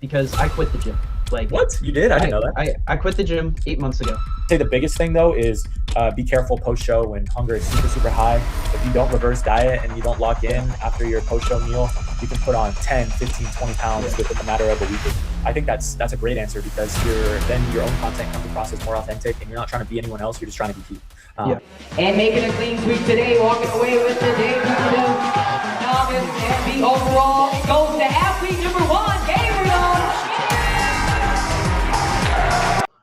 because I quit the gym. Like, what? You did? I didn't know that. I quit the gym 8 months ago. I'd say the biggest thing though is be careful post-show when hunger is super high. If you don't reverse diet and you don't lock in after your post-show meal, you can put on 10, 15, 20 pounds within a matter of a week. I think that's a great answer, because then your own content comes across as more authentic, and you're not trying to be anyone else. You're just trying to be Heath. And making a clean sweep today, walking away with the debut novice and the overall. It goes to athlete number 1, Gabriel.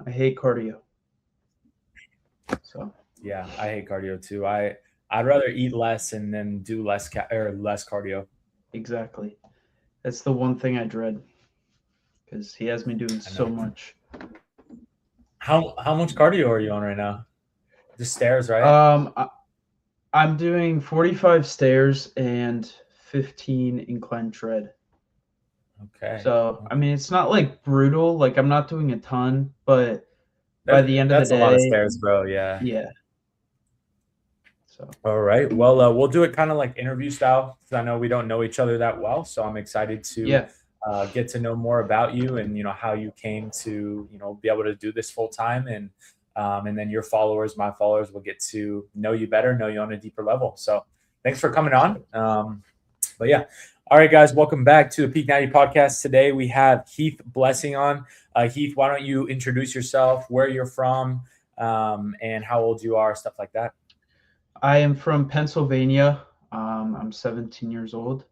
I hate cardio. So yeah, I hate cardio too. I'd rather eat less and then do less cardio. Exactly. That's the one thing I dread, because he has me doing so much. How much cardio are you on right now? Just stairs, right? I'm doing 45 stairs and 15 incline tread. Okay. So, I mean, it's not like brutal. Like, I'm not doing a ton, but by the end of the day, that's a lot of stairs, bro. Yeah. Yeah. So. All right. Well, we'll do it kind of like interview style, because I know we don't know each other that well. So I'm excited to get to know more about you, and how you came to be able to do this full time, and then your followers, my followers, will get to know you better, know you on a deeper level. So thanks for coming on. But yeah. All right, guys, welcome back to the Peak Natty podcast. Today we have Heath Blessing on. Heath, why don't you introduce yourself, where you're from, and how old you are, stuff like that. I am from Pennsylvania. I'm 17 years old.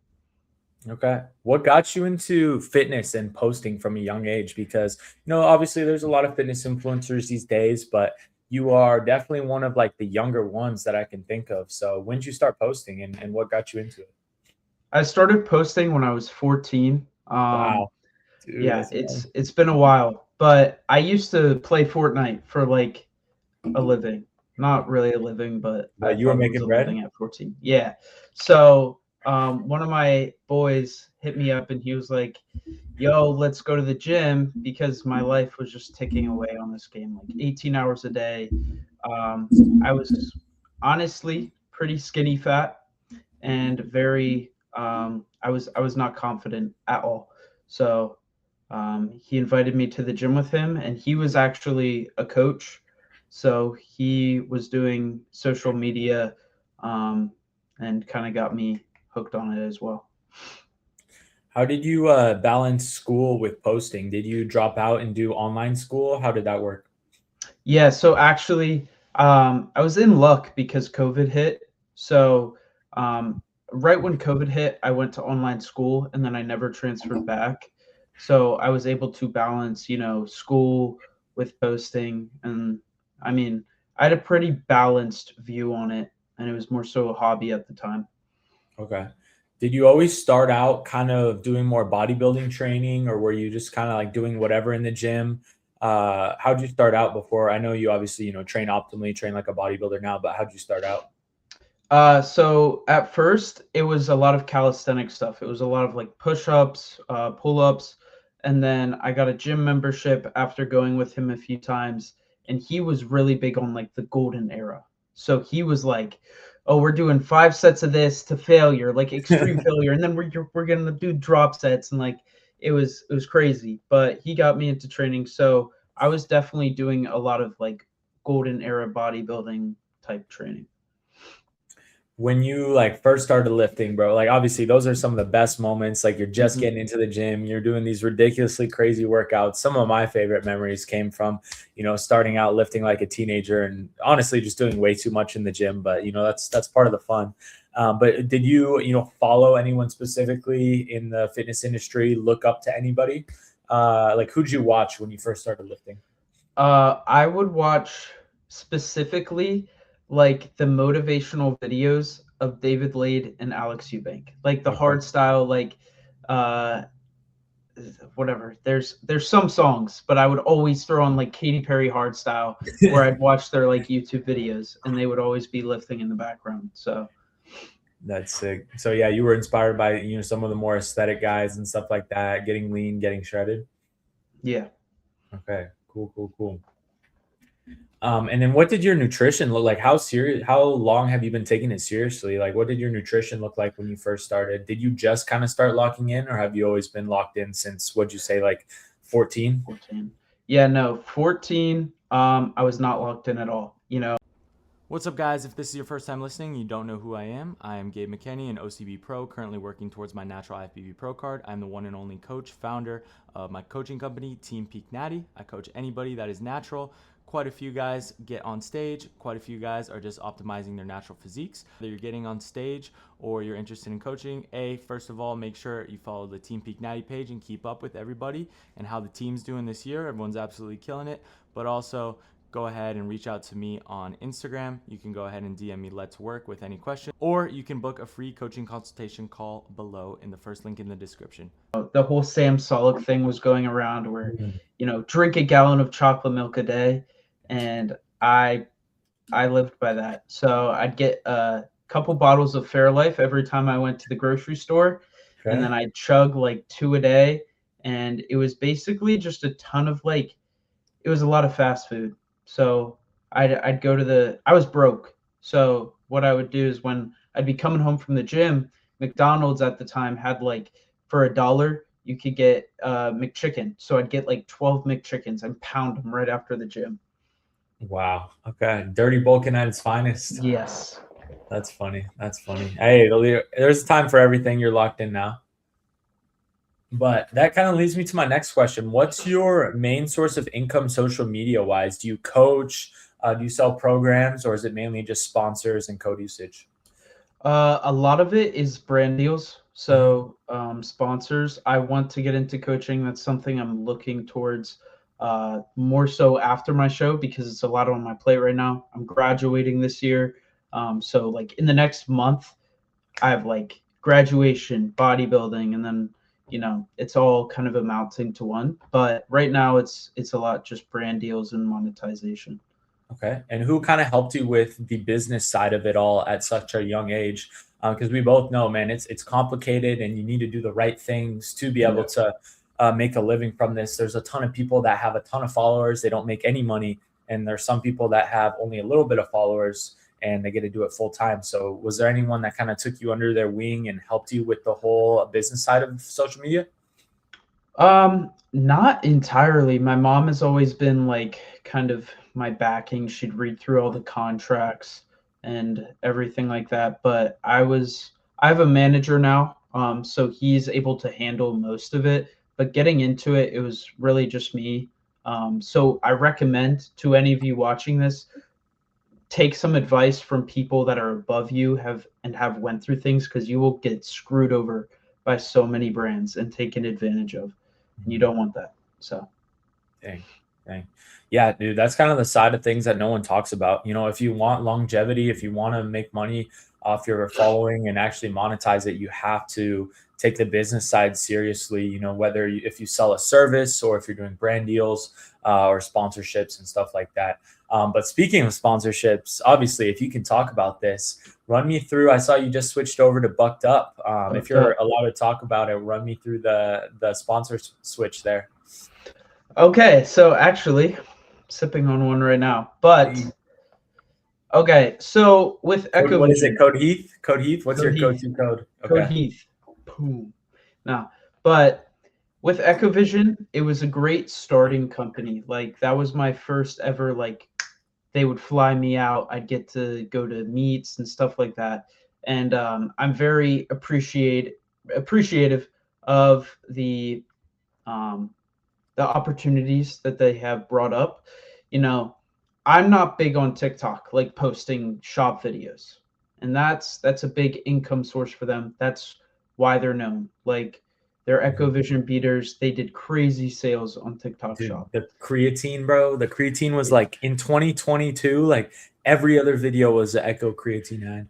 Okay. What got you into fitness and posting from a young age? Because, obviously there's a lot of fitness influencers these days, but you are definitely one of like the younger ones that I can think of. So when did you start posting, and what got you into it? I started posting when I was 14. Wow. Dude, yeah, it's been a while, but I used to play Fortnite for like a living. Not really a living, but you were making bread at 14. Yeah. So one of my boys hit me up and he was like, yo, let's go to the gym, because my life was just ticking away on this game, like 18 hours a day. I was honestly pretty skinny fat and very I was not confident at all. So he invited me to the gym with him, and he was actually a coach. So he was doing social media and kind of got me hooked on it as well. How did you balance school with posting? Did you drop out and do online school? How did that work? Yeah, so actually I was in luck because COVID hit. So right when COVID hit, I went to online school, and then I never transferred back. So I was able to balance, school with posting. And I mean, I had a pretty balanced view on it, and it was more so a hobby at the time. Okay. Did you always start out kind of doing more bodybuilding training, or were you just kind of like doing whatever in the gym? How did you start out before? I know you obviously, train optimally, train like a bodybuilder now, but how did you start out? So at first it was a lot of calisthenic stuff. It was a lot of like push-ups, pull-ups, and then I got a gym membership after going with him a few times, and he was really big on like the golden era. So he was like, oh, we're doing 5 sets of this to failure, like extreme failure, and then we're gonna do drop sets, and like it was crazy. But he got me into training, so I was definitely doing a lot of like golden era bodybuilding type training. When you like first started lifting, bro, like obviously those are some of the best moments. Like you're just getting into the gym, you're doing these ridiculously crazy workouts. Some of my favorite memories came from, starting out lifting like a teenager, and honestly just doing way too much in the gym. But that's part of the fun. But did you follow anyone specifically in the fitness industry? Look up to anybody? Like who'd you watch when you first started lifting? I would watch specifically like the motivational videos of David Lade and Alex Eubank, like the hard style, like whatever. There's some songs, but I would always throw on like Katy Perry hard style, where I'd watch their like YouTube videos, and they would always be lifting in the background. So that's sick. So yeah, you were inspired by some of the more aesthetic guys and stuff like that, getting lean, getting shredded. Yeah. Okay. Cool. And then what did your nutrition look like? How long have you been taking it seriously? Like, what did your nutrition look like when you first started? Did you just kind of start locking in, or have you always been locked in since, what'd you say, like 14? 14. Yeah, no, 14. I was not locked in at all, you know. What's up, guys? If this is your first time listening, you don't know who I am Gabe McKinney, an OCB Pro, currently working towards my natural IFBB Pro card. I'm the one and only coach, founder of my coaching company, Team Peak Natty. I coach anybody that is natural. Quite a few guys get on stage. Quite a few guys are just optimizing their natural physiques. Whether you're getting on stage or you're interested in coaching, first of all, make sure you follow the Team Peak Natty page and keep up with everybody and how the team's doing this year. Everyone's absolutely killing it. But also, go ahead and reach out to me on Instagram. You can go ahead and DM me Let's Work with any question, or you can book a free coaching consultation call below in the first link in the description. The whole Sam Sulek thing was going around where, you know, drink a gallon of chocolate milk a day. And I lived by that. So I'd get a couple bottles of Fairlife every time I went to the grocery store. Okay. And then I'd chug like 2 a day. And it was basically just a ton of it was a lot of fast food. So I'd go I was broke. So what I would do is when I'd be coming home from the gym, McDonald's at the time had for $1, you could get McChicken. So I'd get 12 McChickens and pound them right after the gym. Wow. Okay. Dirty bulking at its finest. Yes. That's funny. That's funny. Hey, there's a time for everything. You're locked in now. But that kind of leads me to my next question. What's your main source of income social media wise? Do you coach? Do you sell programs, or is it mainly just sponsors and code usage? A lot of it is brand deals. So sponsors. I want to get into coaching. That's something I'm looking towards more so after my show, because it's a lot on my plate right now. I'm graduating this year. So in the next month, I have graduation, bodybuilding, and then, you know, it's all kind of amounting to one. But right now it's a lot just brand deals and monetization. Okay. And who kind of helped you with the business side of it all at such a young age? Because we both know, man, it's complicated, and you need to do the right things to be able to make a living from this. There's a ton of people that have a ton of followers. They don't make any money. And there's some people that have only a little bit of followers and they get to do it full time. So was there anyone that kind of took you under their wing and helped you with the whole business side of social media? Not entirely. My mom has always been kind of my backing. She'd read through all the contracts and everything like that. But I have a manager now. So he's able to handle most of it. But getting into it, it was really just me. So I recommend to any of you watching this, take some advice from people that are above you have went through things, because you will get screwed over by so many brands and taken advantage of. And you don't want that. So dang. Yeah, dude, that's kind of the side of things that no one talks about. You know, if you want longevity, if you want to make money off your following and actually monetize it, you have to take the business side seriously, you know, if you sell a service or if you're doing brand deals or sponsorships and stuff like that. But speaking of sponsorships, obviously, if you can talk about this, run me through. I saw you just switched over to Bucked Up. If you're allowed to talk about it, run me through the sponsor switch there. Okay, so actually, sipping on one right now. But okay, so with Echo, what is it? Code Heath? Code Heath? What's your go-to code? Okay. Code Heath. Boom. Now, but with EchoVision, it was a great starting company. That was my first ever, they would fly me out. I'd get to go to meets and stuff like that. And I'm very appreciative of the opportunities that they have brought up. You know, I'm not big on TikTok, posting shop videos. And that's a big income source for them. That's why they're known. Their EchoVision beaters, they did crazy sales on TikTok shop. The creatine, bro. The creatine was in 2022, every other video was the Echo creatine ad.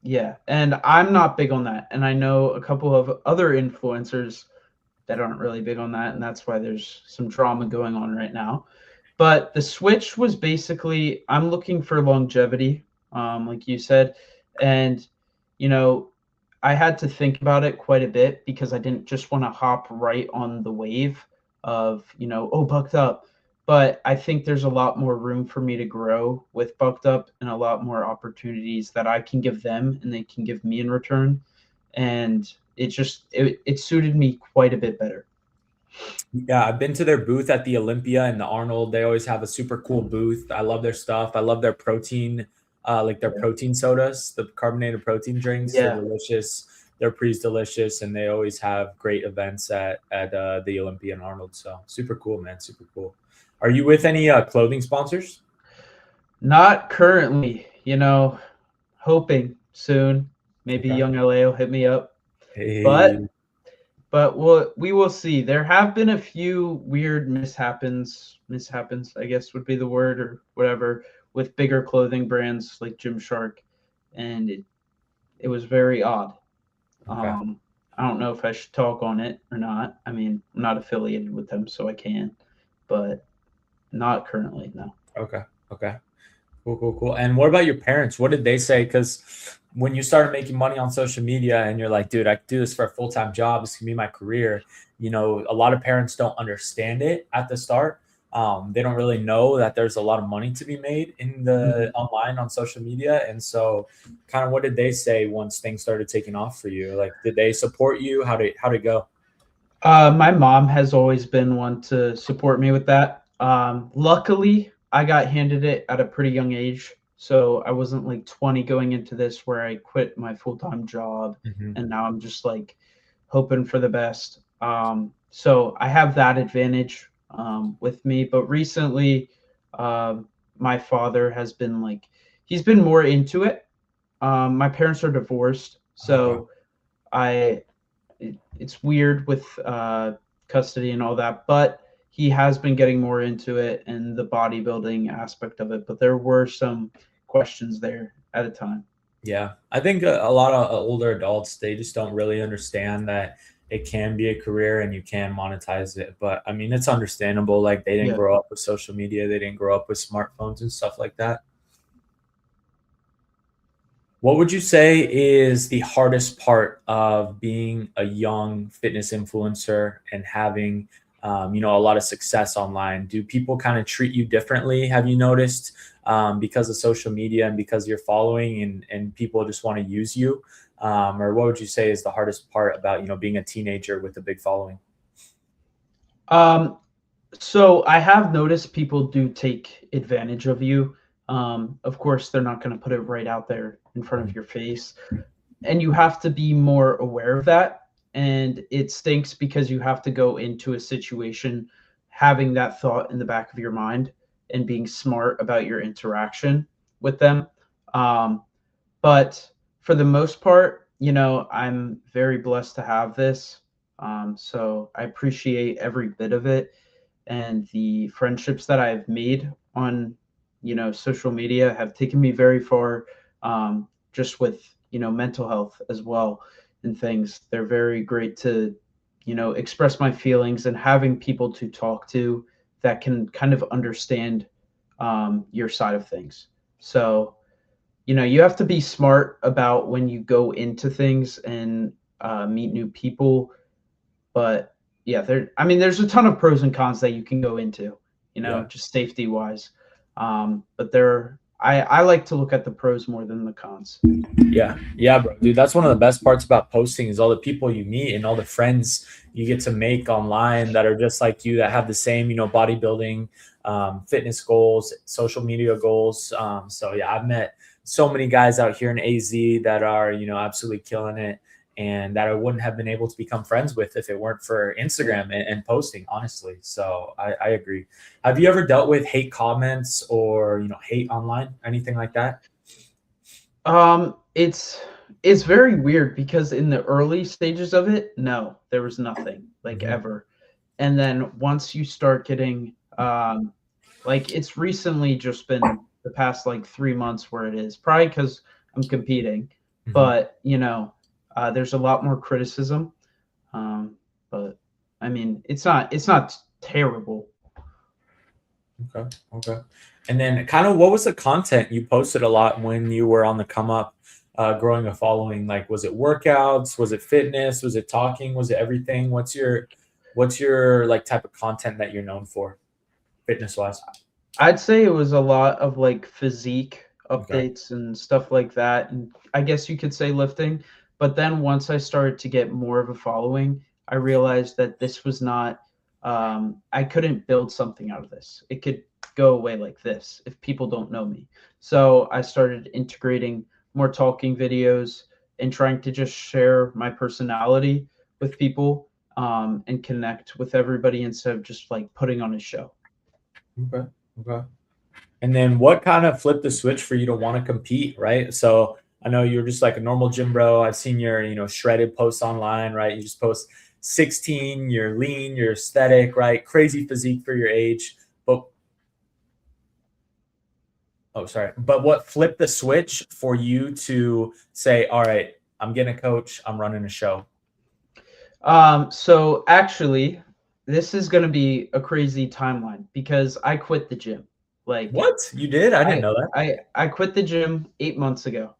Yeah, and I'm not big on that. And I know a couple of other influencers that aren't really big on that, and that's why there's some drama going on right now. But the switch was basically, I'm looking for longevity, like you said. And, you know, I had to think about it quite a bit, because I didn't just want to hop right on the wave of, you know, Bucked Up. but I think there's a lot more room for me to grow with Bucked Up, and a lot more opportunities that I can give them and they can give me in return. And it suited me quite a bit better. Yeah, I've been to their booth at the Olympia and the Arnold. They always have a super cool booth. I love their stuff. I love their protein, like their protein sodas, the carbonated protein drinks. Yeah. They're delicious. Their pre's delicious, and they always have great events at the Olympia and Arnold. So super cool, man. Super cool. Are you with any clothing sponsors? Not currently, hoping soon. Maybe Okay. Young LA will hit me up. Hey. But we will see. There have been a few weird mishaps, I guess would be the word, or whatever, with bigger clothing brands like Gymshark, and it was very odd. Okay. I don't know if I should talk on it or not. I mean, I'm not affiliated with them, so I can, but not currently, no. Okay. Cool. And what about your parents? What did they say? Because when you started making money on social media and you're like, dude, I can do this for a full-time job, this can be my career. A lot of parents don't understand it at the start. They don't really know that there's a lot of money to be made in the online on social media. And so kind of what did they say once things started taking off for you? Like, did they support you? How'd it go? My mom has always been one to support me with that. Luckily, I got handed it at a pretty young age. So I wasn't like 20 going into this where I quit my full-time job and now I'm just like hoping for the best. So I have that advantage with me. But recently, my father has been he's been more into it. My parents are divorced. So it's weird with custody and all that, but he has been getting more into it and the bodybuilding aspect of it. But there were some questions there at a time. Yeah, I think a lot of older adults, they just don't really understand that it can be a career and you can monetize it. But I mean, it's understandable. Like, they didn't grow up with social media. They didn't grow up with smartphones and stuff like that. What would you say is the hardest part of being a young fitness influencer and having, a lot of success online? Do people kind of treat you differently? Have you noticed because of social media and because you're following and people just want to use you? Or what would you say is the hardest part about, being a teenager with a big following? So I have noticed people do take advantage of you. Of course, they're not going to put it right out there in front of your face, and you have to be more aware of that. And it stinks because you have to go into a situation having that thought in the back of your mind and being smart about your interaction with them. But for the most part, I'm very blessed to have this. So I appreciate every bit of it, and the friendships that I've made on social media have taken me very far, just with mental health as well and things. They're very great to express my feelings, and having people to talk to that can kind of understand your side of things. So you have to be smart about when you go into things and meet new people. But yeah, there's a ton of pros and cons that you can go into, just safety wise. But I like to look at the pros more than the cons. Yeah, bro, dude, that's one of the best parts about posting is all the people you meet and all the friends you get to make online that are just like you, that have the same, bodybuilding, fitness goals, social media goals. So yeah, I've met so many guys out here in AZ that are, absolutely killing it, and that I wouldn't have been able to become friends with if it weren't for Instagram and posting, honestly. So I agree. Have you ever dealt with hate comments or, hate online, anything like that? It's very weird because in the early stages of it, no, there was nothing ever. And then once you start getting, it's recently just been the past 3 months where it is, probably because I'm competing, but there's a lot more criticism. But I mean, it's not terrible. Okay. And then kind of what was the content you posted a lot when you were on the come up, growing a following? Like, was it workouts? Was it fitness? Was it talking? Was it everything? What's your type of content that you're known for? fitness wise? I'd say it was a lot of like physique Okay. updates and stuff like that. And I guess you could say lifting. But then once I started to get more of a following, I realized that this was not, I couldn't build something out of this. It could go away like this if people don't know me. So I started integrating more talking videos and trying to just share my personality with people, and connect with everybody instead of just like putting on a show. Okay. Okay. And then what kind of flipped the switch for you to want to compete, right? So I know you're just like a normal gym bro. I've seen your, shredded posts online, right? You just post 16, you're lean, you're aesthetic, right? Crazy physique for your age. But But what flipped the switch for you to say, all right, I'm getting a coach, I'm running a show? So actually, this is going to be a crazy timeline because I quit the gym. Like, What? You did? I didn't know that. I quit the gym 8 months ago.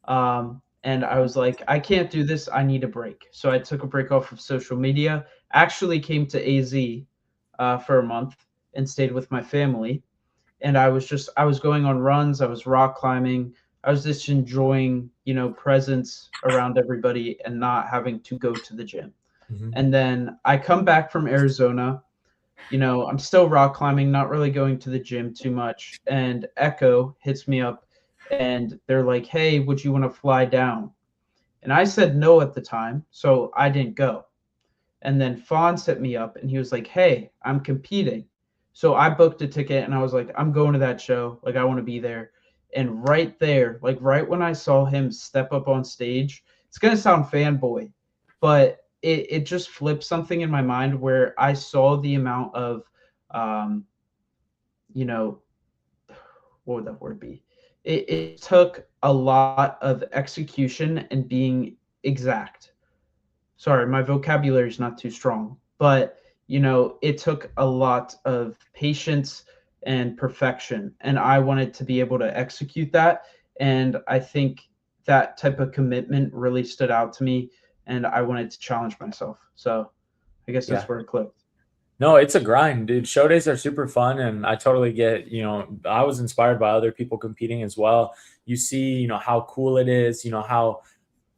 And I was like, I can't do this. I need a break. So I took a break off of social media, actually came to AZ for a month and stayed with my family. And I was going on runs. I was rock climbing. I was just enjoying, presence around everybody and not having to go to the gym. Mhm. And then I come back from Arizona. I'm still rock climbing, not really going to the gym too much. And Echo hits me up and they're like, hey, would you want to fly down? And I said no at the time, so I didn't go. And then Fonz hit me up and he was like, hey, I'm competing. So I booked a ticket and I was like, I'm going to that show. Like, I want to be there. And right there, like right when I saw him step up on stage, it's going to sound fanboy, but it just flipped something in my mind where I saw the amount of, you know, what would that word be? It took a lot of execution and being exact. Sorry, my vocabulary is not too strong, but it took a lot of patience and perfection, and I wanted to be able to execute that. And I think that type of commitment really stood out to me, and I wanted to challenge myself. So I guess that's Yeah. where it clicked. No, it's a grind, dude. Show days are super fun, and I totally get, I was inspired by other people competing as well. You see, how cool it is, how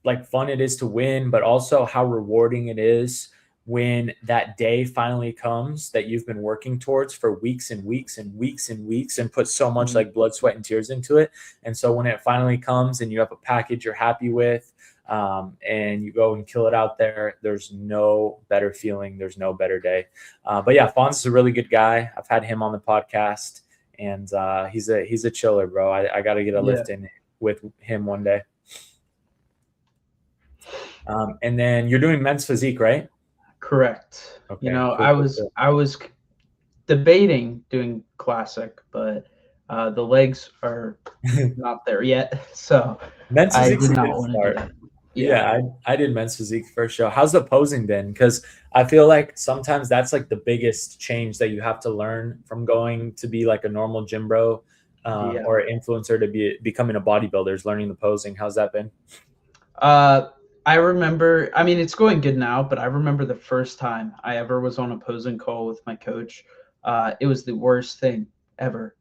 like fun it is to win, but also how rewarding it is when that day finally comes that you've been working towards for weeks and weeks and weeks and weeks and put so much like blood, sweat, and tears into it. And so when it finally comes and you have a package you're happy with, and you go and kill it out there, there's no better feeling. There's no better day. But yeah, Fonz is a really good guy. I've had him on the podcast, and he's a chiller, bro. I got to get a lift in with him one day. And then you're doing men's physique, right? Correct. Okay, cool. I was debating doing classic, but the legs are not there yet. So men's I physique did is a not good want to do start. that. Yeah, I did men's physique first show. How's the posing been? Because I feel like sometimes that's like the biggest change that you have to learn from going to be like a normal gym bro, or influencer to becoming a bodybuilder, is learning the posing. How's that been? I remember, I mean, it's going good now, but I remember the first time I ever was on a posing call with my coach. It was the worst thing ever.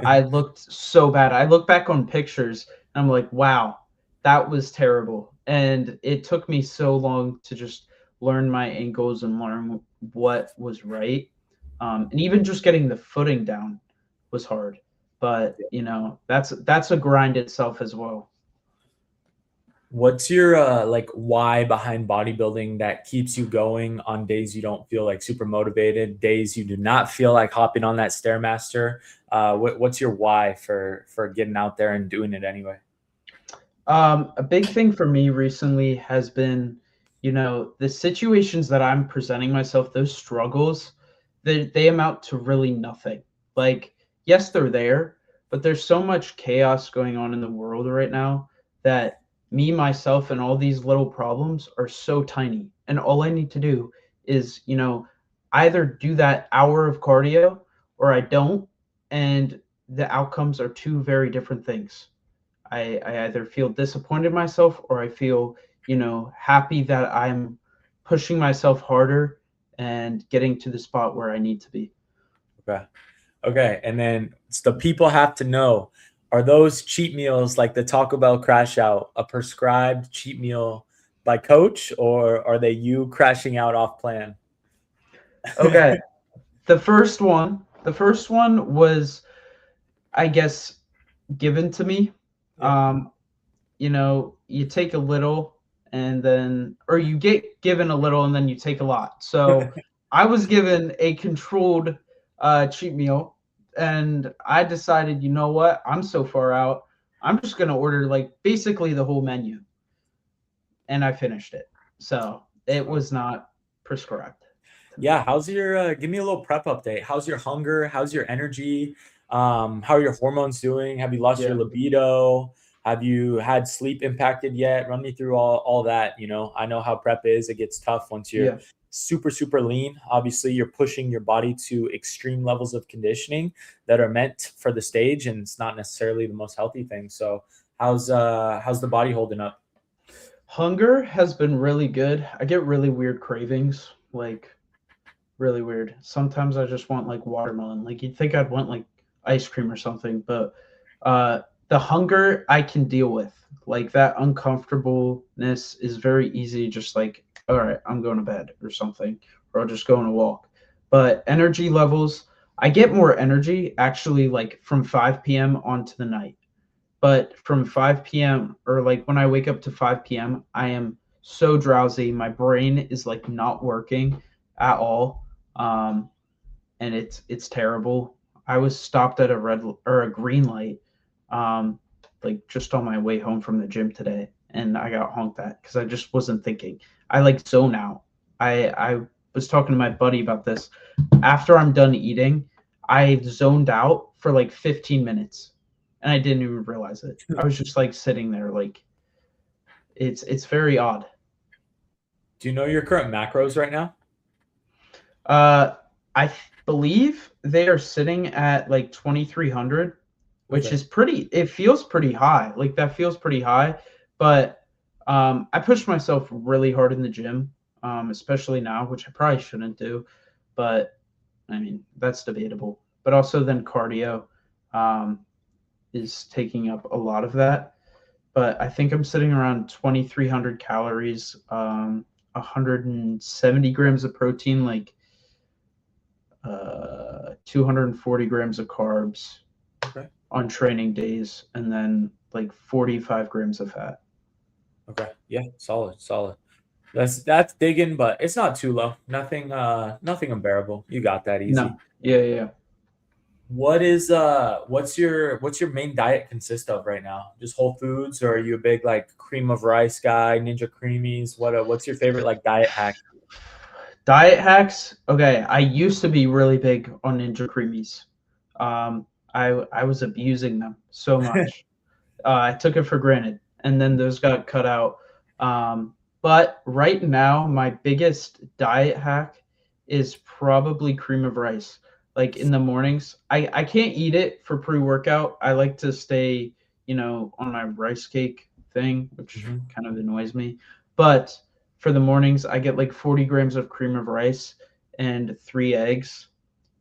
I looked so bad. I look back on pictures and I'm like, wow, that was terrible. And it took me so long to just learn my angles and learn what was right. And even just getting the footing down was hard. But that's a grind itself as well. What's your like why behind bodybuilding that keeps you going on days you don't feel like super motivated, days you do not feel like hopping on that Stairmaster? What's your why for getting out there and doing it anyway? A big thing for me recently has been, the situations that I'm presenting myself, those struggles, they amount to really nothing. Like, yes, they're there, but there's so much chaos going on in the world right now that me, myself, and all these little problems are so tiny. And all I need to do is, either do that hour of cardio or I don't. And the outcomes are two very different things. I either feel disappointed in myself or I feel, happy that I'm pushing myself harder and getting to the spot where I need to be. Okay. Okay, and then the people have to know, are those cheat meals like the Taco Bell crash out a prescribed cheat meal by coach, or are they you crashing out off plan? Okay. The first one was, I guess, given to me. Yeah. You know, you take a little and then, or you get given a little and then you take a lot. So I was given a controlled cheat meal, and I decided, you know what? I'm so far out. I'm just going to order like basically the whole menu. And I finished it. So it was not prescribed. Yeah, how's your give me a little prep update. How's your hunger? How's your energy? How are your hormones doing? Have you lost your libido? Have you had sleep impacted yet? Run me through all that. You know, I know how prep is. It gets tough once you're super, super lean. Obviously, you're pushing your body to extreme levels of conditioning that are meant for the stage, and it's not necessarily the most healthy thing. So how's the body holding up? Hunger has been really good. I get really weird cravings, like really weird. Sometimes I just want like watermelon. Like you'd think I'd want like ice cream or something, but the hunger I can deal with. Like that uncomfortableness is very easy. Just like, all right, I'm going to bed or something, or I'll just go on a walk. But energy levels, I get more energy actually like from 5 p.m. onto the night. But from 5 p.m. or like when I wake up to 5 p.m., I am so drowsy. My brain is like not working at all. And it's terrible. I was stopped at a red or a green light, like just on my way home from the gym today, and I got honked at because I just wasn't thinking. I like zone out. I was talking to my buddy about this. After I'm done eating, I zoned out for like 15 minutes, and I didn't even realize it. I was just like sitting there, like it's very odd. Do you know your current macros right now? I believe they are sitting at like 2,300, which is pretty. It feels pretty high. Like that feels pretty high, but I pushed myself really hard in the gym, especially now, which I probably shouldn't do, but I mean that's debatable. But also then cardio is taking up a lot of that. But I think I'm sitting around 2,300 calories, 170 grams of protein, like 240 grams of carbs on training days, and then like 45 grams of fat. Okay. Yeah. Solid. That's digging, but it's not too low. Nothing unbearable. You got that easy. No. Yeah. What's your main diet consist of right now? Just whole foods, or are you a big like cream of rice guy, Ninja Creamies? What's your favorite like diet hack? Diet hacks. Okay, I used to be really big on Ninja Creamies. I was abusing them so much. I took it for granted, and then those got cut out. But right now, my biggest diet hack is probably cream of rice. Like in the mornings, I can't eat it for pre-workout. I like to stay, on my rice cake thing, which kind of annoys me. But for the mornings, I get like 40 grams of cream of rice and 3 eggs,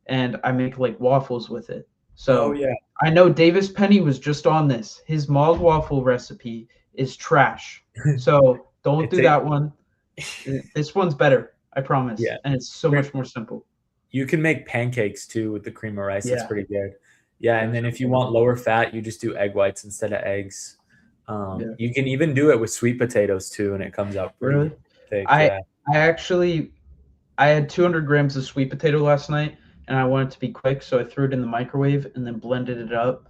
and I make like waffles with it. So I know Davis Penny was just on this. His Mog waffle recipe is trash. So don't do that one. This one's better, I promise. Yeah. And it's so much more simple. You can make pancakes too with the cream of rice. It's pretty good. Yeah, and then if you want lower fat, you just do egg whites instead of eggs. You can even do it with sweet potatoes too, and it comes out pretty thick. I had 200 grams of sweet potato last night, and I wanted it to be quick, so I threw it in the microwave and then blended it up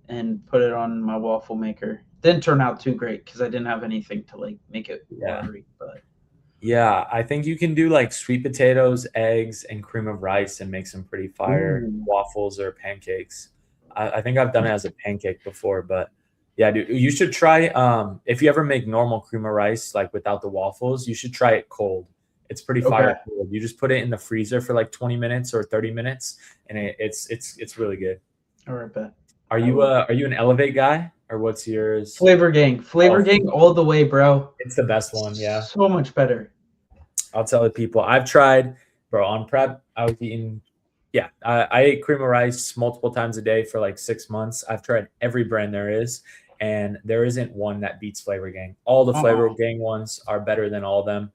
and put it on my waffle maker. Didn't turn out too great because I didn't have anything to like make it watery, but yeah, I think you can do like sweet potatoes, eggs, and cream of rice and make some pretty fire waffles or pancakes. I think I've done it as a pancake before, but yeah, dude, you should try. If you ever make normal cream of rice, like without the waffles, you should try it cold. It's pretty fire cold. You just put it in the freezer for like 20 minutes or 30 minutes, and it's really good. All right, bet. Are you an Elevate guy, or what's yours? Flavor Gang all the way, bro. It's the best one. Yeah, so much better. I'll tell the people I've tried, bro. On prep, I was eating Yeah, I ate cream of rice multiple times a day for like 6 months. I've tried every brand there is, and there isn't one that beats Flavor Gang. All the Flavor Gang ones are better than all of them.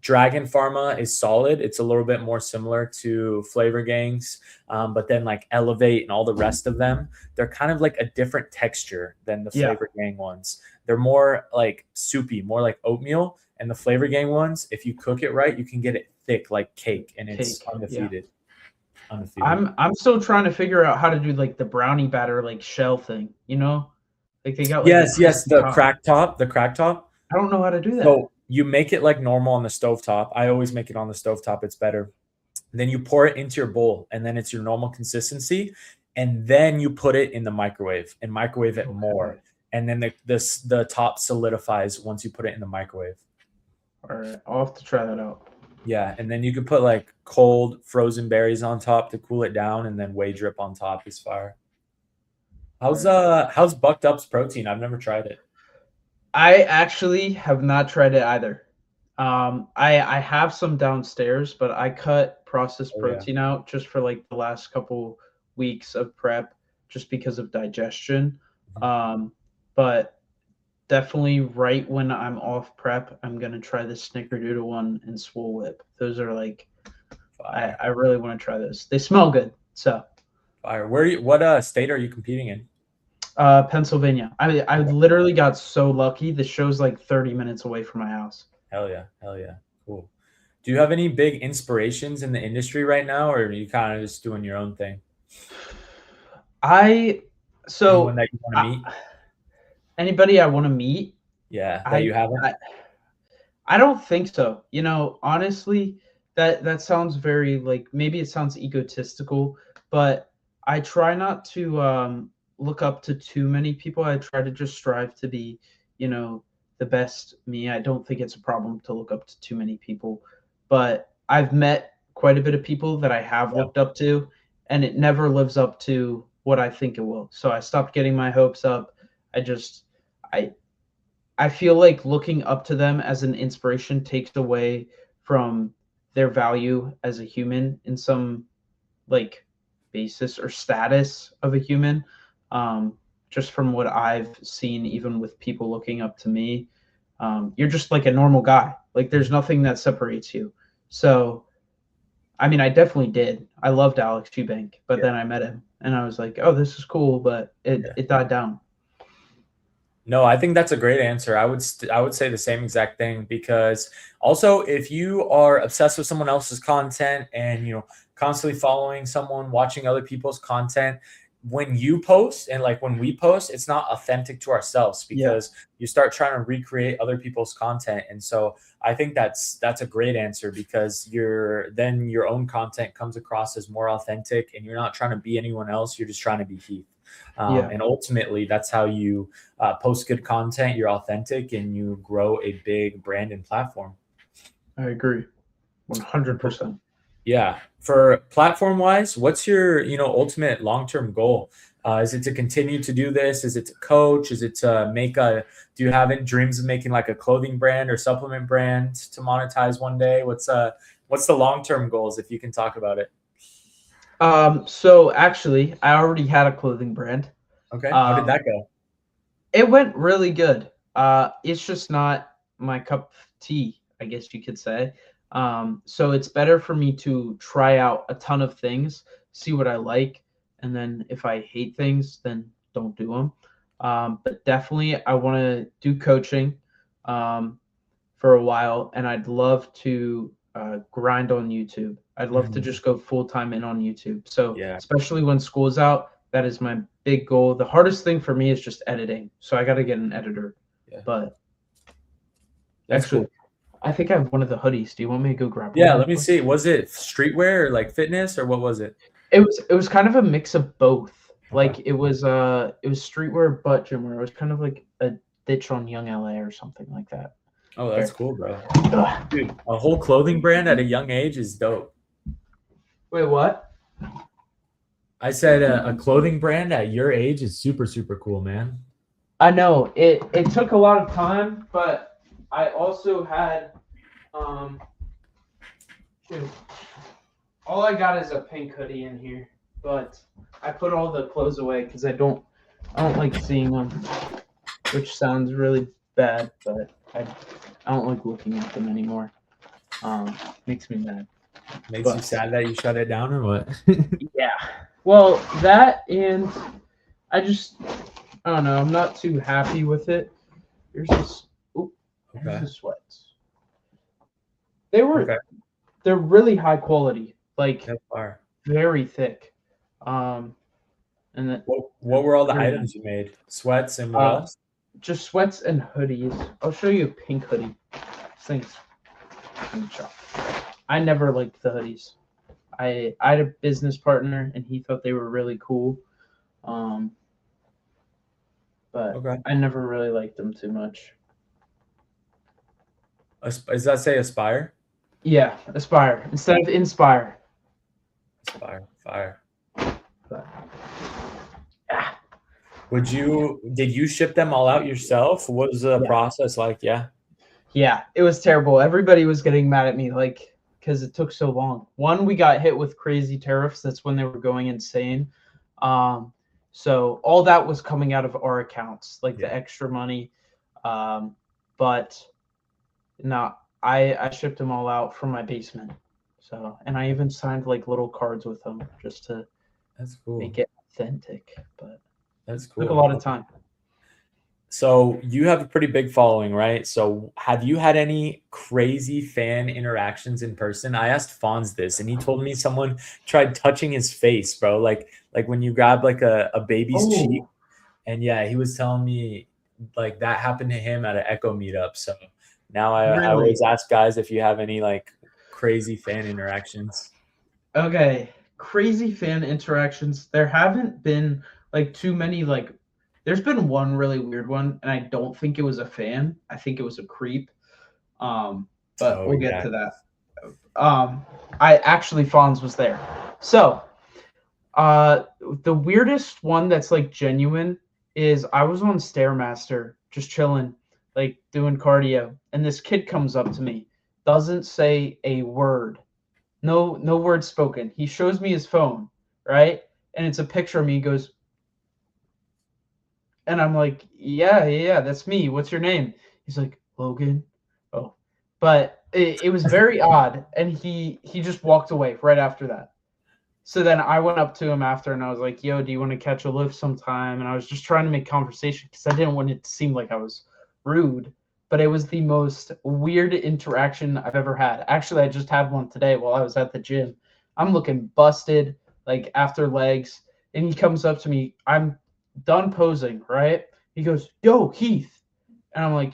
Dragon Pharma is solid. It's a little bit more similar to Flavor Gangs, but then like Elevate and all the rest of them, they're kind of like a different texture than the Flavor Gang ones. They're more like soupy, more like oatmeal. And the Flavor Gang ones, if you cook it right, you can get it thick like cake, and it's undefeated. I'm still trying to figure out how to do like the brownie batter like shell thing, you know? Like they got like the crack top. I don't know how to do that. So you make it like normal on the stovetop. I always make it on the stovetop. It's better. Then you pour it into your bowl, and then it's your normal consistency. And then you put it in the microwave and microwave it more. And then the top solidifies once you put it in the microwave. All right, I'll have to try that out. Yeah, and then you can put like cold frozen berries on top to cool it down, and then whey drip on top is fire. How's Bucked Up's protein? I've never tried it. I actually have not tried it either. I have some downstairs, but I cut processed protein out just for like the last couple weeks of prep, just because of digestion. But definitely right when I'm off prep, I'm gonna try the Snickerdoodle one and Swole Whip. Those are like, I really want to try those. They smell good. So fire. What state are you competing in? Pennsylvania. I literally got so lucky. The show's like 30 minutes away from my house. Hell yeah. Cool. Do you have any big inspirations in the industry right now, or are you kind of just doing your own thing? Anyone that you want to meet? Anybody I want to meet? Yeah, that you haven't? I don't think so. You know, honestly, that sounds very like, maybe it sounds egotistical, but I try not to look up to too many people. I try to just strive to be, you know, the best me. I don't think it's a problem to look up to too many people, but I've met quite a bit of people that I have looked up to, and it never lives up to what I think it will. So I stopped getting my hopes up. I feel like looking up to them as an inspiration takes away from their value as a human in some like basis or status of a human. Just from what I've seen, even with people looking up to me, you're just like a normal guy. Like there's nothing that separates you. So, I mean, I definitely did. I loved Alex Eubank, but then I met him and I was like, oh, this is cool, but it died down. No, I think that's a great answer. I would say the same exact thing, because also if you are obsessed with someone else's content and, you know, constantly following someone, watching other people's content, when you post and like when we post, it's not authentic to ourselves, because you start trying to recreate other people's content. And so I think that's a great answer, because then your own content comes across as more authentic, and you're not trying to be anyone else. You're just trying to be Heath. And ultimately that's how you post good content. You're authentic and you grow a big brand and platform. I agree 100%. Yeah. For platform wise, what's your, ultimate long-term goal? Is it to continue to do this? Is it to coach? Is it to do you have any dreams of making like a clothing brand or supplement brand to monetize one day? What's the long-term goals, if you can talk about it? So actually I already had a clothing brand. Okay. How did that go? It went really good. It's just not my cup of tea, I guess you could say. So it's better for me to try out a ton of things, see what I like, and then if I hate things, then don't do them. But definitely I want to do coaching for a while, and I'd love to grind on YouTube. I'd love to just go full-time in on YouTube. So especially when school's out, that is my big goal. The hardest thing for me is just editing. So I got to get an editor. But that's actually cool. I think I have one of the hoodies. Do you want me to go grab one? Yeah, let me see. Was it streetwear or like fitness, or what was it? It was kind of a mix of both. Like it was streetwear but gym wear. It was kind of like a ditch on Young LA or something like that. Oh, that's cool, bro. Dude, a whole clothing brand at a young age is dope. Wait, what? I said a clothing brand at your age is super, super cool, man. I know. It took a lot of time, but I also had All I got is a pink hoodie in here, but I put all the clothes away because I don't like seeing them, which sounds really bad, but I don't like looking at them anymore. Makes me mad. Makes you sad that you shut it down, or what? Yeah. Well, that and I don't know. I'm not too happy with it. Here's the sweats. They're really high quality, like very thick. And then what were all the items you made? Sweats and what else? Just sweats and hoodies. I'll show you a pink hoodie. This thing's in the shop. I never liked the hoodies. I had a business partner and he thought they were really cool. But I never really liked them too much. Does that say Aspire? Yeah, Aspire instead of Inspire. Aspire, fire. But, did you ship them all out yourself? What was the process like? Yeah, it was terrible. Everybody was getting mad at me, like, because it took so long. One, we got hit with crazy tariffs. That's when they were going insane. So all that was coming out of our accounts, like the extra money. But no, I shipped them all out from my basement. So, and I even signed like little cards with them just to make it authentic. But that's cool. Took a lot of time. So you have a pretty big following, right? So have you had any crazy fan interactions in person? I asked Fonz this, and he told me someone tried touching his face, bro. Like when you grab like a baby's cheek. And yeah, he was telling me like that happened to him at an Echo meetup. So now I always ask guys if you have any like crazy fan interactions. Okay, crazy fan interactions. There haven't been like too many like. There's been one really weird one, and I don't think it was a fan. I think it was a creep. But we'll get to that. I actually Fonz was there. So, the weirdest one that's like genuine is I was on Stairmaster, just chilling, like doing cardio, and this kid comes up to me, doesn't say a word, no word spoken. He shows me his phone, right, and it's a picture of me. He goes. And I'm like, yeah, that's me. What's your name? He's like, Logan. Oh, but it was very odd. And he just walked away right after that. So then I went up to him after and I was like, yo, do you want to catch a lift sometime? And I was just trying to make conversation because I didn't want it to seem like I was rude. But it was the most weird interaction I've ever had. Actually, I just had one today while I was at the gym. I'm looking busted, like after legs. And he comes up to me. I'm done posing, right? He goes, yo, Heath. And I'm like,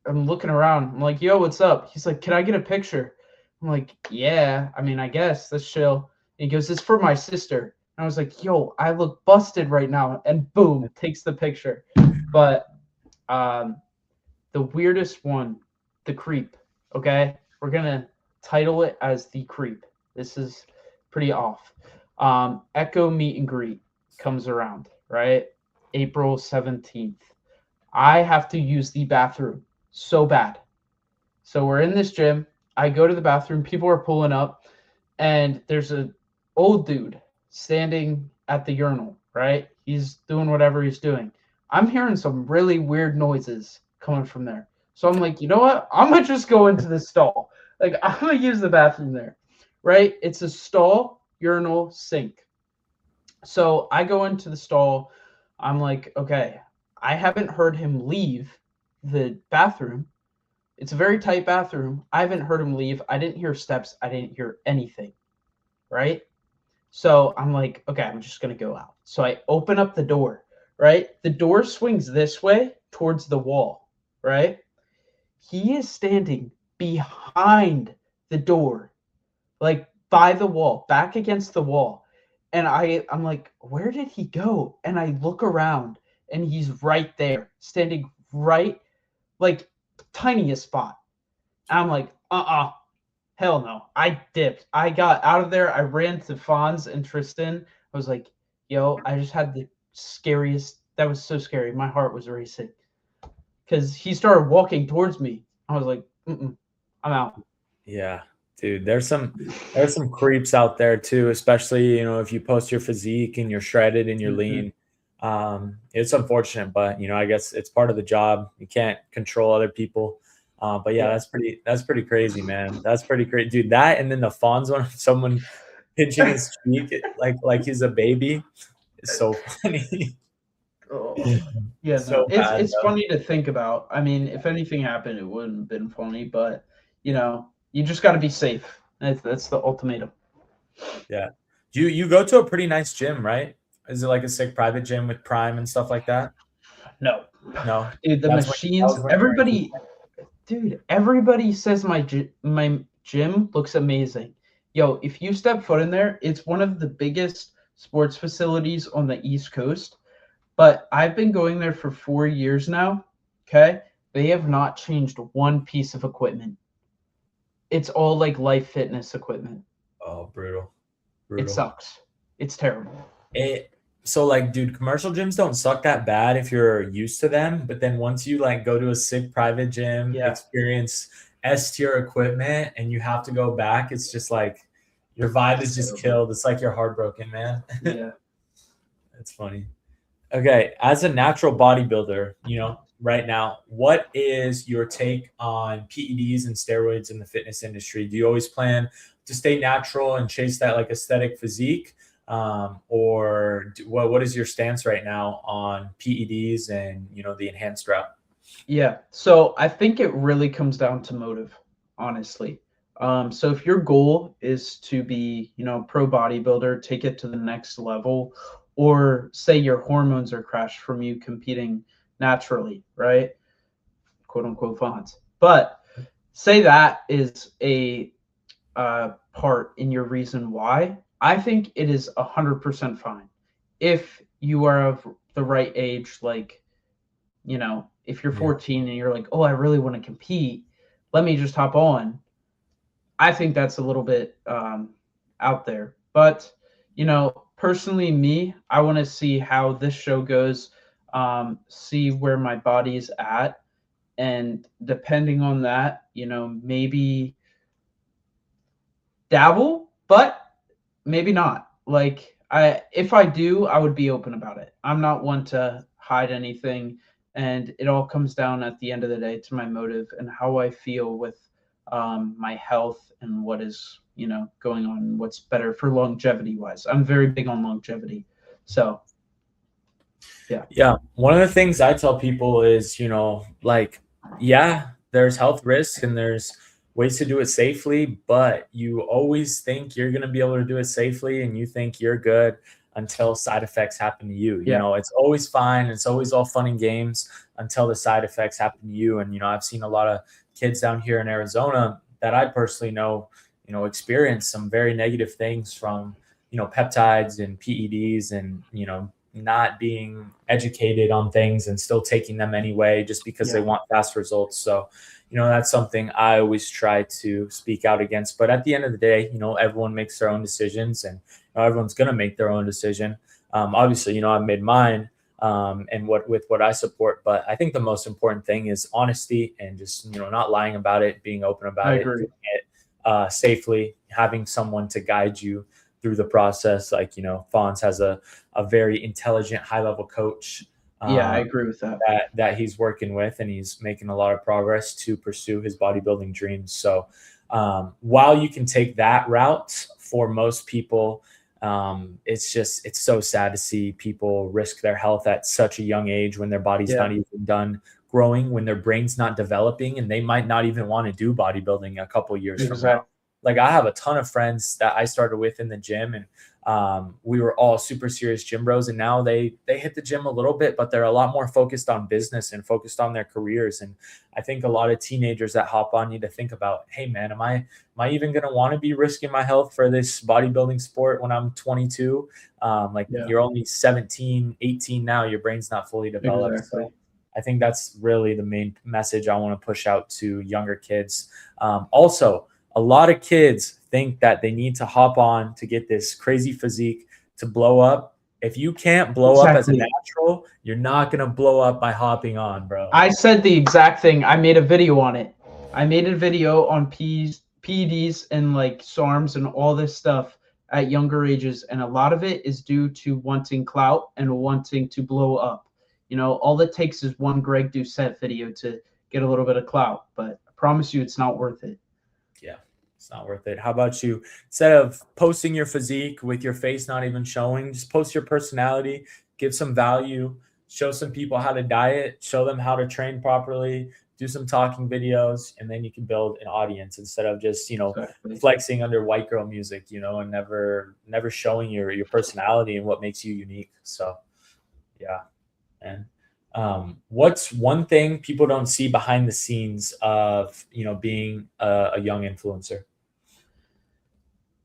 I'm looking around. I'm like, yo, what's up? He's like, can I get a picture? I'm like, yeah, I mean, I guess. Let's chill. And he goes, it's for my sister. And I was like, yo, I look busted right now. And boom, takes the picture. But the weirdest one, the creep, okay? We're going to title it as the creep. This is pretty off. Echo meet and greet comes around. Right? April 17th. I have to use the bathroom so bad. So we're in this gym. I go to the bathroom. People are pulling up. And there's an old dude standing at the urinal, right? He's doing whatever he's doing. I'm hearing some really weird noises coming from there. So I'm like, you know what? I'm going to just go into the stall. Like, I'm going to use the bathroom there, right? It's a stall, urinal, sink. So I go into the stall. I'm like, okay, I haven't heard him leave the bathroom. It's a very tight bathroom. I haven't heard him leave. I didn't hear steps. I didn't hear anything, right? So I'm like, okay, I'm just going to go out. So I open up the door, right? The door swings this way towards the wall, right? He is standing behind the door, like by the wall, back against the wall. And I'm like, where did he go? And I look around and he's right there, standing right, like tiniest spot. And I'm like, hell no. I dipped. I got out of there. I ran to Fonz and Tristan. I was like, yo, I just had the scariest. That was so scary. My heart was racing. Because he started walking towards me. I was like, I'm out. Yeah. Dude, there's some creeps out there too, especially, you know, if you post your physique and you're shredded and you're lean. It's unfortunate, but you know, I guess it's part of the job. You can't control other people. But yeah, that's pretty crazy, man. That's pretty crazy, dude. That and then the Fonz one, someone pinching his cheek like he's a baby, is so funny. Oh. Yeah, So no, bad, it's though. funny to think about. I mean, if anything happened, it wouldn't have been funny, but you know, you just got to be safe. That's the ultimatum. Yeah. You go to a pretty nice gym, right? Is it like a sick private gym with Prime and stuff like that? No, No. dude, the That's machines. when you were in Everybody says my gym looks amazing. Yo, if you step foot in there, it's one of the biggest sports facilities on the East Coast. But I've been going there for 4 years now. Okay, they have not changed one piece of equipment. It's all like Life Fitness equipment. Oh, brutal. It sucks. It's terrible. So like, dude, commercial gyms don't suck that bad if you're used to them. But then once you like go to a sick private gym, experience S-tier equipment, and you have to go back, it's just like your vibe is just killed. It's like you're heartbroken, man. Yeah. That's funny. Okay, as a natural bodybuilder, you know, right now, what is your take on PEDs and steroids in the fitness industry? Do you always plan to stay natural and chase that like aesthetic physique? Or what is your stance right now on PEDs and, you know, the enhanced route? Yeah. So I think it really comes down to motive, honestly. So if your goal is to be, you know, pro bodybuilder, take it to the next level, or say your hormones are crashed from you competing naturally, right? Quote unquote fonts. But say that is a part in your reason why. I think it is 100% fine if you are of the right age. Like, you know, if you're 14 and you're like, oh, I really want to compete, let me just hop on. I think that's a little bit out there. But, you know, personally, me, I want to see how this show goes, see where my body's at. And depending on that, you know, maybe dabble, but maybe not. Like, if I do, I would be open about it. I'm not one to hide anything. And it all comes down at the end of the day to my motive and how I feel with my health and what is, you know, going on, what's better for longevity wise. I'm very big on longevity. So, yeah. Yeah. One of the things I tell people is, you know, like, yeah, there's health risks and there's ways to do it safely, but you always think you're going to be able to do it safely and you think you're good until side effects happen to you. You know, it's always fine. It's always all fun and games until the side effects happen to you. And, you know, I've seen a lot of kids down here in Arizona that I personally know, you know, experience some very negative things from, you know, peptides and PEDs and, you know, not being educated on things and still taking them anyway, just because they want fast results. So, you know, that's something I always try to speak out against. But at the end of the day, you know, everyone makes their own decisions and you know, everyone's going to make their own decision. Obviously, you know, I've made mine and what I support. But I think the most important thing is honesty and just, you know, not lying about it, being open about it, doing it safely, having someone to guide you through the process. Like, you know, Fonz has a very intelligent, high-level coach. I agree with that. That he's working with, and he's making a lot of progress to pursue his bodybuilding dreams. So while you can take that route for most people, it's so sad to see people risk their health at such a young age when their body's not even done growing, when their brain's not developing, and they might not even want to do bodybuilding a couple of years from now. Like, I have a ton of friends that I started with in the gym, and we were all super serious gym bros, and now they hit the gym a little bit, but they're a lot more focused on business and focused on their careers. And I think a lot of teenagers that hop on need to think about, hey man, am I even going to want to be risking my health for this bodybuilding sport when I'm 22? You're only 17, 18 now, your brain's not fully developed. So I think that's really the main message I want to push out to younger kids. Also, a lot of kids think that they need to hop on to get this crazy physique to blow up. If you can't blow up as a natural, you're not going to blow up by hopping on, bro. I said the exact thing. I made a video on it. I made a video on PEDs and like SARMs and all this stuff at younger ages, and a lot of it is due to wanting clout and wanting to blow up. You know, all it takes is one Greg Doucette video to get a little bit of clout, but I promise you it's not worth it. Yeah, it's not worth it. How about you? Instead of posting your physique with your face not even showing, just post your personality, give some value, show some people how to diet, show them how to train properly, do some talking videos, and then you can build an audience instead of just, you know, flexing under white girl music, you know, and never showing your personality and what makes you unique. So yeah. And what's one thing people don't see behind the scenes of, you know, being a young influencer?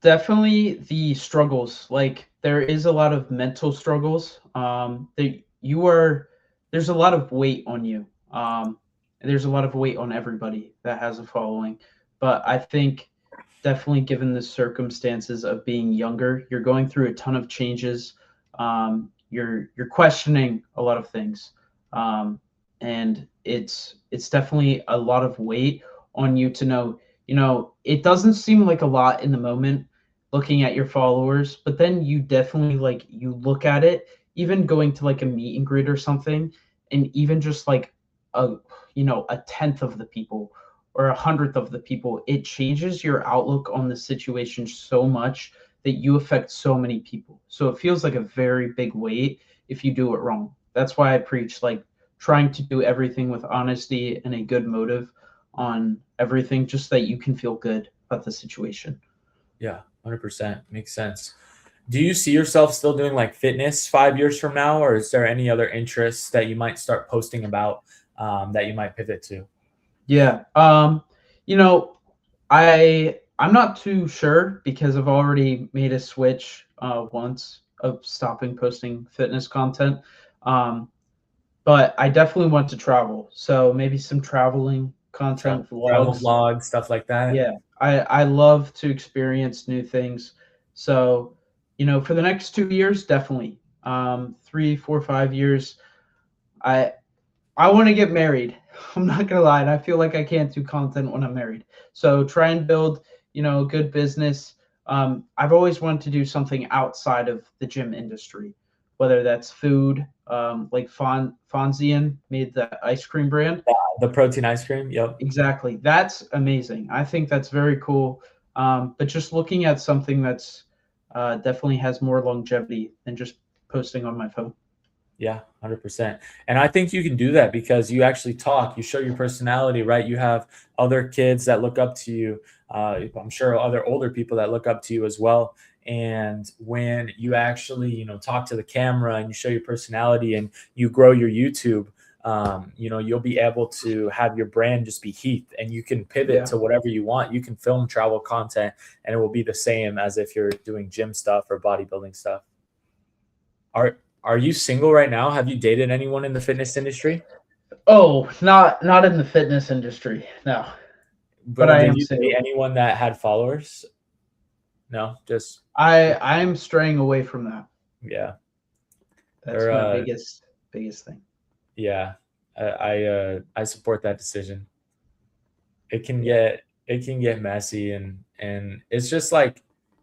Definitely the struggles. Like there is a lot of mental struggles. There's a lot of weight on you. There's a lot of weight on everybody that has a following. But I think definitely given the circumstances of being younger, you're going through a ton of changes. You're questioning a lot of things. And it's definitely a lot of weight on you to know, you know, it doesn't seem like a lot in the moment looking at your followers, but then you definitely like, you look at it, even going to like a meet and greet or something, and even just like a 10th of the people or 100th of the people, it changes your outlook on the situation so much that you affect so many people. So it feels like a very big weight if you do it wrong. That's why I preach like trying to do everything with honesty and a good motive on everything, just that you can feel good about the situation. Yeah, 100%. Makes sense. Do you see yourself still doing like fitness 5 years from now, or is there any other interests that you might start posting about that you might pivot to? Yeah. You know, I'm not too sure because I've already made a switch once of stopping posting fitness content. But I definitely want to travel. So maybe some traveling content, travel vlogs, stuff like that. Yeah. I love to experience new things. So, you know, for the next 2 years, definitely. 3, 4, 5 years, I want to get married. I'm not gonna lie, and I feel like I can't do content when I'm married. So try and build, you know, a good business. I've always wanted to do something outside of the gym industry, whether that's food, like Fonzian made the ice cream brand. The protein ice cream. Yep. Exactly. That's amazing. I think that's very cool. But just looking at something that's definitely has more longevity than just posting on my phone. Yeah, 100%. And I think you can do that because you actually talk, you show your personality, right? You have other kids that look up to you. I'm sure other older people that look up to you as well. And when you actually, you know, talk to the camera and you show your personality and you grow your YouTube, you know, you'll be able to have your brand just be Heath, and you can pivot to whatever you want. You can film travel content and it will be the same as if you're doing gym stuff or bodybuilding stuff. Are you single right now? Have you dated anyone in the fitness industry? Oh, not in the fitness industry, no. But I am single. Anyone that had followers? No, just I'm straying away from that. Yeah, that's my biggest thing. Yeah, I support that decision. It can get messy, and it's just like,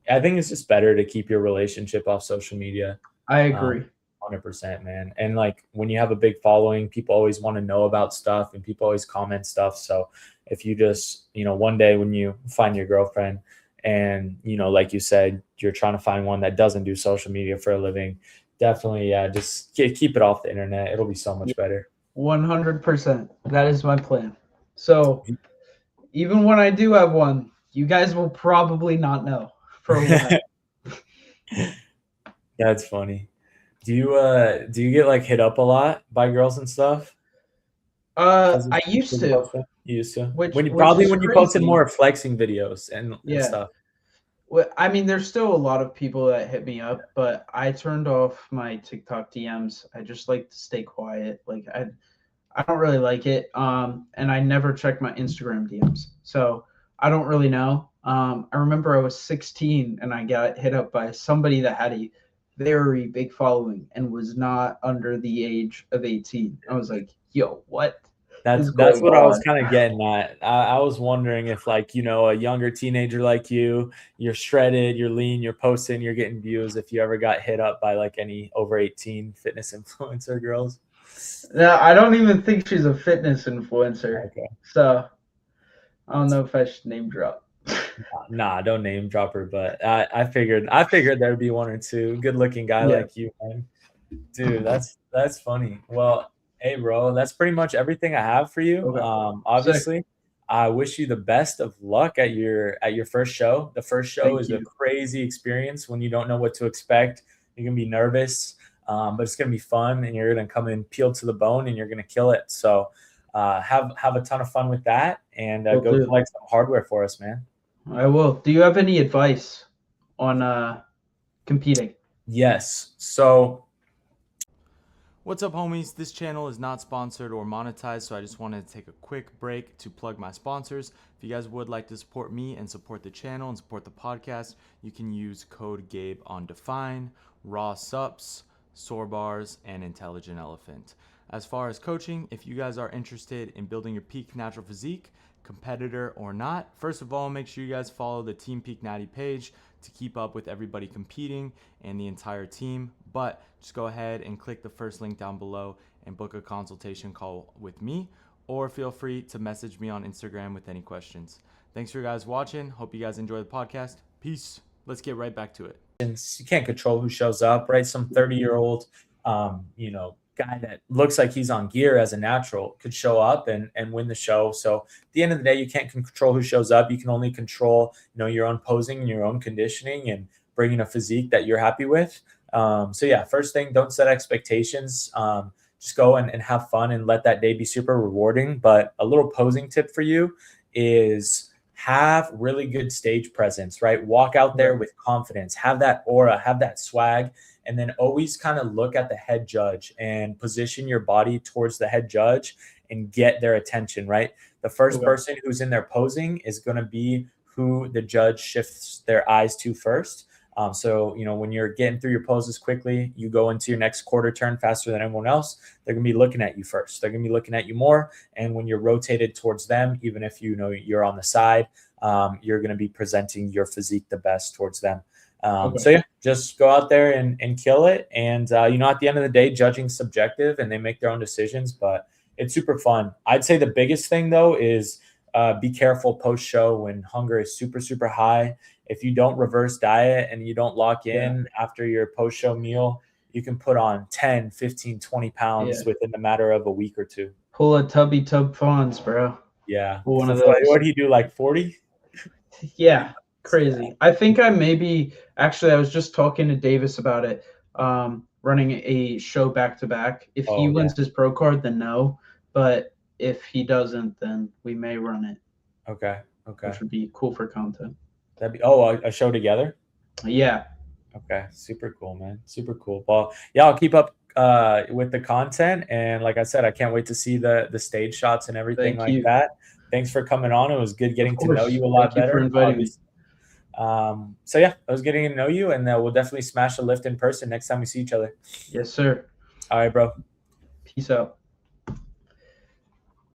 I think it's just better to keep your relationship off social media. I agree. 100%, man. And like when you have a big following, people always want to know about stuff and people always comment stuff. So if you just, you know, one day when you find your girlfriend and, you know, like you said, you're trying to find one that doesn't do social media for a living, definitely, just keep it off the internet. It'll be so much better. 100%. That is my plan. So even when I do have one, you guys will probably not know for a while. That's funny. Do you get like hit up a lot by girls and stuff? I used to. You used to. When you posted more flexing videos and stuff. Well, I mean, there's still a lot of people that hit me up, but I turned off my TikTok DMs. I just like to stay quiet. Like I don't really like it. And I never check my Instagram DMs. So I don't really know. I remember I was 16 and I got hit up by somebody that had a very big following and was not under the age of 18. I was like, yo, what? That's what I was kind of getting at. I was wondering if, like, you know, a younger teenager like you're shredded, you're lean, you're posting, you're getting views. If you ever got hit up by like any over 18 fitness influencer girls. No, I don't even think she's a fitness influencer. Okay. So I don't know if I should name drop. Nah, don't name drop her. But I figured there'd be one or two good looking guy like you, man. Dude, that's funny. Well, hey, bro, that's pretty much everything I have for you. Okay. Obviously, I wish you the best of luck at your first show. The first show is a crazy experience when you don't know what to expect. You're gonna be nervous, but it's gonna be fun, and you're gonna come in peeled to the bone, and you're gonna kill it. So, have a ton of fun with that, and go collect some hardware for us, man. I will. Do you have any advice on competing? Yes. So. What's up, homies? This channel is not sponsored or monetized, so I just wanted to take a quick break to plug my sponsors. If you guys would like to support me and support the channel and support the podcast, you can use code GABE on Define, Raw Sups, Sore Bars, and Intelligent Elephant. As far as coaching, if you guys are interested in building your peak natural physique, competitor or not, first of all, make sure you guys follow the Team Peak Natty page to keep up with everybody competing and the entire team. But just go ahead and click the first link down below and book a consultation call with me, or feel free to message me on Instagram with any questions. Thanks for you guys watching. Hope you guys enjoy the podcast. Peace. Let's get right back to it. You can't control who shows up, right? Some 30-year-old, guy that looks like he's on gear as a natural could show up and win the show. So at the end of the day, you can't control who shows up. You can only control, your own posing and your own conditioning and bringing a physique that you're happy with. So yeah, first thing, don't set expectations. Just go and have fun and let that day be super rewarding. But a little posing tip for you is have really good stage presence, right? Walk out there with confidence, have that aura, have that swag, and then always kind of look at the head judge and position your body towards the head judge and get their attention, right? The first person who's in there posing is going to be who the judge shifts their eyes to first. So, when you're getting through your poses quickly, you go into your next quarter turn faster than everyone else, they're going to be looking at you first. They're going to be looking at you more. And when you're rotated towards them, even if you're on the side, you're going to be presenting your physique the best towards them. So yeah, just go out there and kill it. And, at the end of the day, judging's subjective and they make their own decisions, but it's super fun. I'd say the biggest thing though is be careful post-show when hunger is super, super high. If you don't reverse diet and you don't lock in after your post-show meal, you can put on 10, 15, 20 pounds within the matter of a week or two. Pull a tubby tub fawns, bro. Yeah. One of those. What do you do, like 40? Yeah, crazy. I think I was just talking to Davis about it, running a show back-to-back. If he wins his pro card, then no. But if he doesn't, then we may run it. Okay. Which would be cool for content. That'd be a show together? Yeah. Okay. Super cool, man. Super cool. Well, yeah, I'll keep up with the content. And like I said, I can't wait to see the stage shots and everything that. Thanks for coming on. It was good getting to know you a lot better. Thank you for inviting me. So yeah, I was getting to know you, and we'll definitely smash a lift in person next time we see each other. Yes, sir. All right, bro. Peace out.